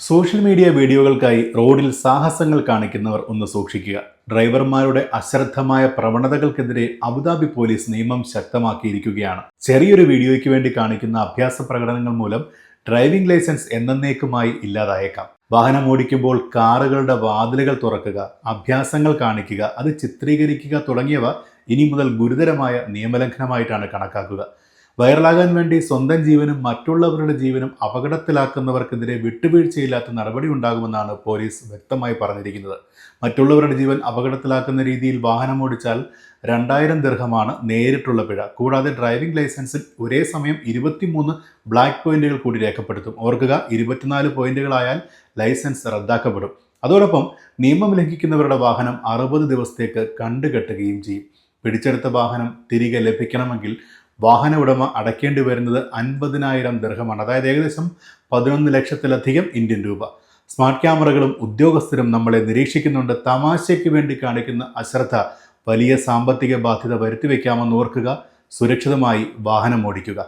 Social media വീഡിയോകൾക്കായി റോഡിൽ സാഹസങ്ങൾ കാണിക്കുന്നവർ ഒന്ന് സൂക്ഷിക്കുക. ഡ്രൈവർമാരുടെ അശ്രദ്ധമായ പ്രവണതകൾക്കെതിരെ അബുദാബി പോലീസ് നിയമം ശക്തമാക്കിയിരിക്കുകയാണ്. ചെറിയൊരു വീഡിയോയ്ക്ക് വേണ്ടി കാണിക്കുന്ന അഭ്യാസ പ്രകടനങ്ങൾ മൂലം ഡ്രൈവിംഗ് ലൈസൻസ് എന്നേക്കുമായി ഇല്ലാതായേക്കാം. വാഹനം ഓടിക്കുമ്പോൾ കാറുകളുടെ വാതിലുകൾ തുറക്കുക, അഭ്യാസങ്ങൾ കാണിക്കുക, അത് ചിത്രീകരിക്കുക തുടങ്ങിയവ ഇനി മുതൽ ഗുരുതരമായ നിയമലംഘനമായിട്ടാണ് കണക്കാക്കുക. വൈറലാകാൻ വേണ്ടി സ്വന്തം ജീവനും മറ്റുള്ളവരുടെ ജീവനും അപകടത്തിലാക്കുന്നവർക്കെതിരെ വിട്ടുവീഴ്ചയില്ലാത്ത നടപടി ഉണ്ടാകുമെന്നാണ് പോലീസ് വ്യക്തമായി പറഞ്ഞിരിക്കുന്നത്. മറ്റുള്ളവരുടെ ജീവൻ അപകടത്തിലാക്കുന്ന രീതിയിൽ വാഹനമോടിച്ചാൽ 2000 ദിർഹമാണ് നേരിട്ടുള്ള പിഴ. കൂടാതെ ഡ്രൈവിംഗ് ലൈസൻസിൽ ഒരേ സമയം 23 ബ്ലാക്ക് പോയിന്റുകൾ കൂടി രേഖപ്പെടുത്തും. ഓർക്കുക, 24 പോയിന്റുകളായാൽ ലൈസൻസ് റദ്ദാക്കപ്പെടും. അതോടൊപ്പം നിയമം ലംഘിക്കുന്നവരുടെ വാഹനം 60 ദിവസത്തേക്ക് കണ്ടുകെട്ടുകയും ചെയ്യും. പിടിച്ചെടുത്ത വാഹനം തിരികെ ലഭിക്കണമെങ്കിൽ വാഹന ഉടമ അടയ്ക്കേണ്ടി വരുന്നത് 50,000 ദിർഹമാണ്. അതായത് ഏകദേശം 11 ലക്ഷത്തിലധികം ഇന്ത്യൻ രൂപ. സ്മാർട്ട് ക്യാമറകളും ഉദ്യോഗസ്ഥരും നമ്മളെ നിരീക്ഷിക്കുന്നുണ്ട്. തമാശയ്ക്ക് വേണ്ടി കാണിക്കുന്ന അശ്രദ്ധ വലിയ സാമ്പത്തിക ബാധ്യത വരുത്തിവെക്കാമെന്ന് ഓർക്കുക. സുരക്ഷിതമായി വാഹനം ഓടിക്കുക.